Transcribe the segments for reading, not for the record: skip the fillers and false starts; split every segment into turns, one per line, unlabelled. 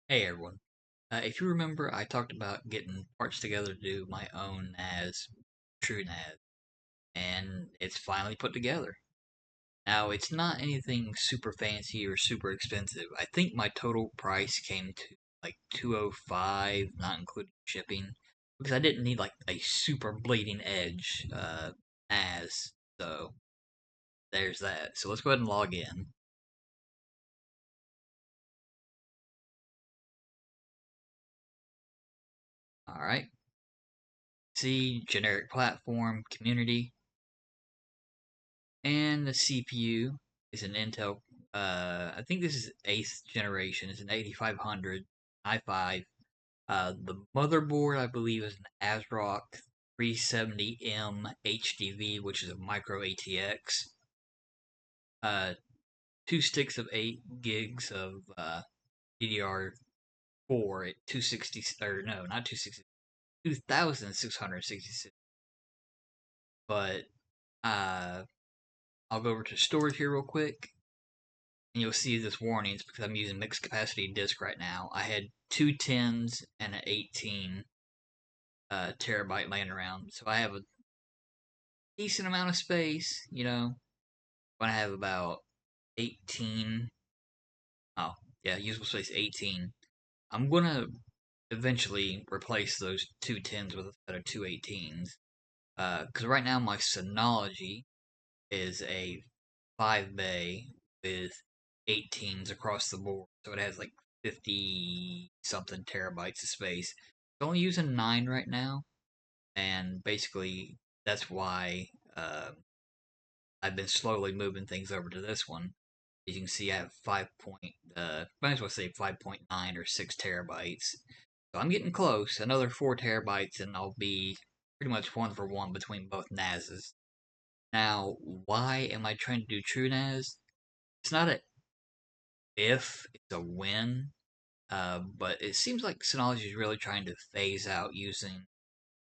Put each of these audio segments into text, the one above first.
Hey everyone. If you remember, I talked about getting parts together to do my own NAS, TrueNAS, and it's finally put together. Now, it's not anything super fancy or super expensive. I think my total price came to like 205, not including shipping, because I didn't need like a super bleeding edge NAS. So there's that. So let's go ahead and log in. All right. See generic platform, community. And the CPU is an Intel. I think this is 8th generation. It's an 8500 i5. The motherboard, I believe, is an Asrock 370M HDV, which is a micro ATX. Uh, 2 sticks of 8 gigs of DDR4 at 260, or no, not 260, 2666. But uh, I'll go over to storage here real quick. And you'll see this warnings because I'm using mixed capacity disk right now. I had two 10s and an 18 terabyte laying around, so I have a decent amount of space. When I have about 18, oh yeah, usable space 18. I'm gonna eventually replace those two 10s with a set of two 18s. Because right now my Synology is a 5 bay with 18s across the board. So it has like 50 something terabytes of space. It's only using 9 right now, and basically that's why I've been slowly moving things over to this one. As you can see, I have might as well say 5.9 or 6 terabytes. So I'm getting close. Another 4 terabytes, and I'll be pretty much one for one between both NASs. Now, why am I trying to do TrueNAS? It's not a if, it's a when. But it seems like Synology is really trying to phase out using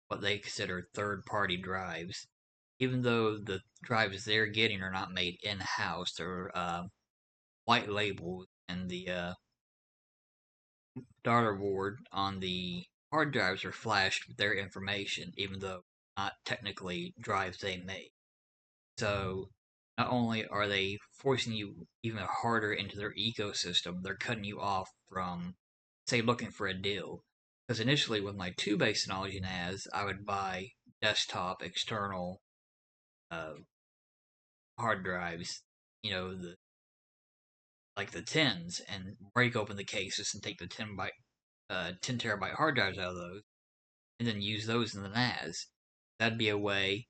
what they consider third-party drives, even though the drives they're getting are not made in-house. They're white labeled, and the daughter board on the hard drives are flashed with their information, even though not technically drives they make. So not only are they forcing you even harder into their ecosystem, they're cutting you off from, say, looking for a deal. Because initially, with my two-bay Synology NAS, I would buy desktop external uh, hard drives, like the 10s, and break open the cases and take the 10 terabyte hard drives out of those, and then use those in the NAS. That'd be a way,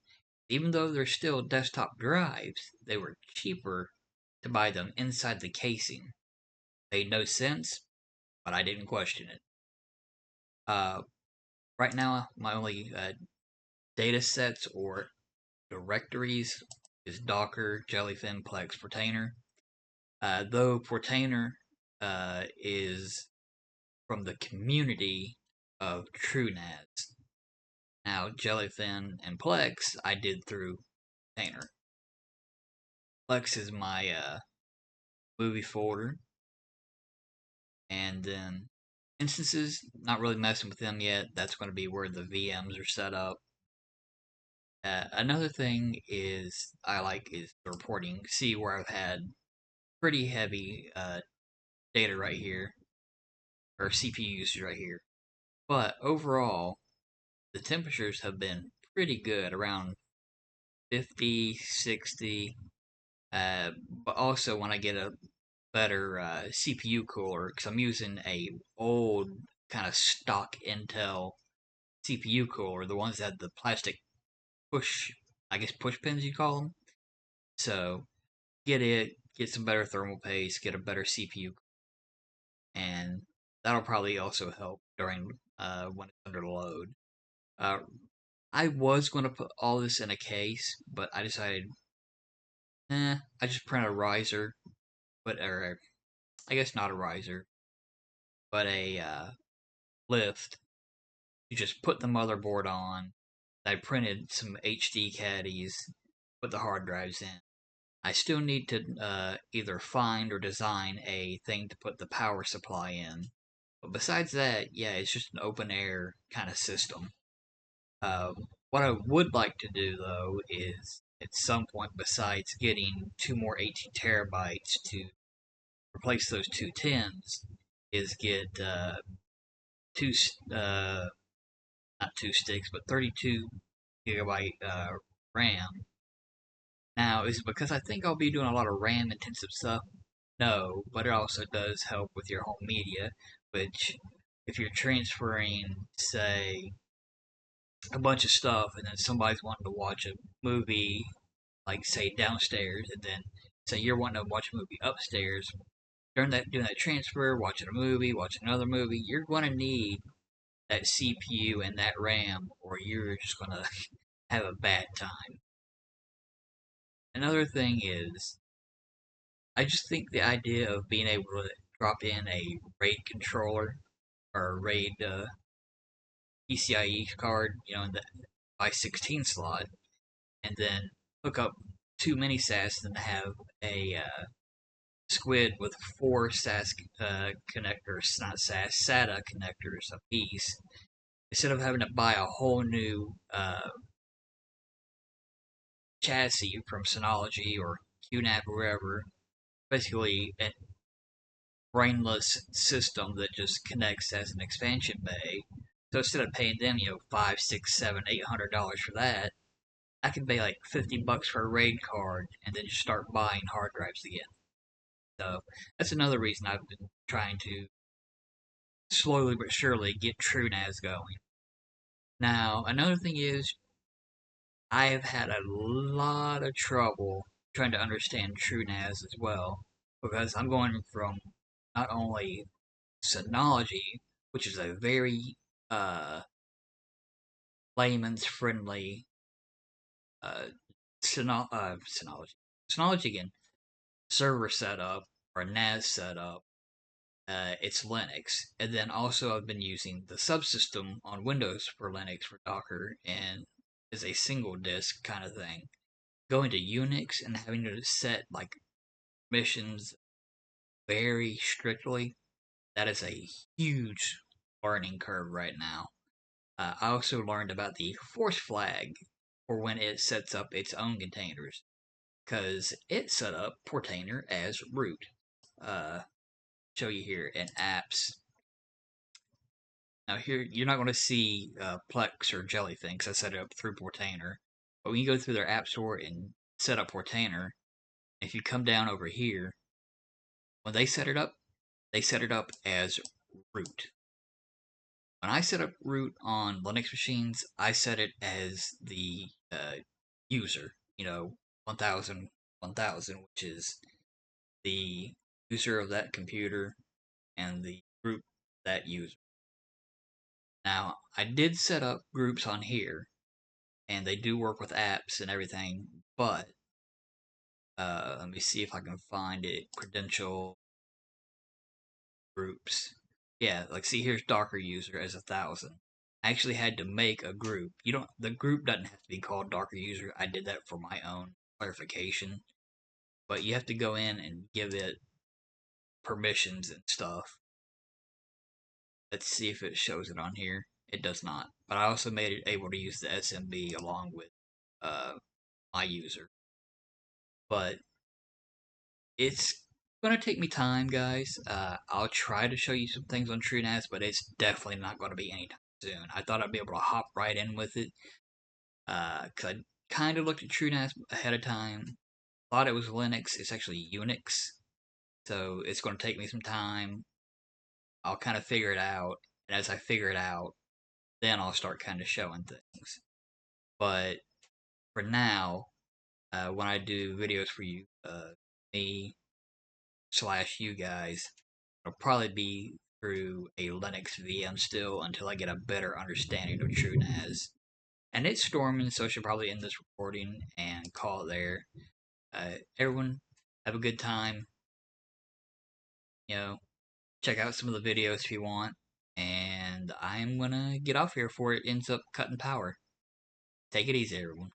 even though they're still desktop drives, they were cheaper to buy them inside the casing. Made no sense, but I didn't question it. Uh, right now, my only data sets or directories is Docker, Jellyfin, Plex, Portainer. Though Portainer is from the community of TrueNAS. Now, Jellyfin and Plex I did through Portainer. Plex is my movie folder, and then instances, not really messing with them yet. That's going to be where the VMs are set up. Another thing is I like is the reporting. See where I've had pretty heavy data right here, or CPU usage right here. But overall, the temperatures have been pretty good, around 50, 60. But also when I get a better CPU cooler, because I'm using a old kind of stock Intel CPU cooler, the ones that had the plastic push, I guess push pins you call them. So get some better thermal paste, get a better CPU, and that'll probably also help during when it's under load. Uh, I was going to put all this in a case, but I decided, I just print a riser, or I guess not a riser, but a lift. You just put the motherboard on. I printed some HD caddies, put the hard drives in. I still need to either find or design a thing to put the power supply in, But besides that, yeah, it's just an open air kind of system. What I would like to do though is at some point, besides getting two more 18 terabytes to replace those two tens, is get two not two sticks, but 32 gigabyte RAM. Now, is it because I think I'll be doing a lot of RAM intensive stuff? No, but it also does help with your home media, which if you're transferring, say, a bunch of stuff, and then somebody's wanting to watch a movie, like say downstairs, and then say you're wanting to watch a movie upstairs, during that doing that transfer, watching a movie, watching another movie, you're going to need that CPU and that RAM, or you're just going to have a bad time. Another thing is, I just think the idea of being able to drop in a RAID controller or a RAID PCIe card, in the by 16 slot, and then hook up two mini SAS and have a squid with four SAS connectors, not SAS, SATA connectors a piece, instead of having to buy a whole new chassis from Synology or QNAP or wherever. Basically, a brainless system that just connects as an expansion bay. So instead of paying them, $5, $6, $7, $800 for that, I can pay like $50 for a RAID card and then just start buying hard drives again. So that's another reason I've been trying to slowly but surely get TrueNAS going. Now, another thing is, I have had a lot of trouble trying to understand TrueNAS as well, because I'm going from not only Synology, which is a very layman's friendly uh, Synology. Synology again, server setup or NAS setup. It's Linux, and then also I've been using the subsystem on Windows for Linux for Docker, and is a single disk kind of thing. Going to Unix and having to set like permissions very strictly, that is a huge learning curve right now. I also learned about the force flag for when it sets up its own containers, because it set up Portainer as root. Uh, Show you here in apps. Now here, you're not going to see Plex or Jellyfin because I set it up through Portainer. But when you go through their app store and set up Portainer, if you come down over here, when they set it up as root. When I set up root on Linux machines, I set it as the user, 1000, 1000, which is the user of that computer and the group that user. Now, I did set up groups on here, and they do work with apps and everything, but let me see if I can find it. Credential groups. Yeah, like see here's Docker user as 1000. I actually had to make a group. The group doesn't have to be called Docker user. I did that for my own clarification. But you have to go in and give it permissions and stuff. Let's see if it shows it on here. It does not. But I also made it able to use the SMB along with uh, my user. But it's going to take me time, guys. I'll try to show you some things on TrueNAS, but it's definitely not going to be anytime soon. I thought I'd be able to hop right in with it, because I kind of looked at TrueNAS ahead of time. Thought it was Linux. It's actually Unix, so it's going to take me some time. I'll kind of figure it out, and as I figure it out, then I'll start kind of showing things. But for now, when I do videos for you, me slash you guys, it'll probably be through a Linux VM still until I get a better understanding of TrueNAS. And it's storming, so I should probably end this recording and call it there. Everyone, have a good time. Check out some of the videos if you want. And I'm gonna get off here before it ends up cutting power. Take it easy, everyone.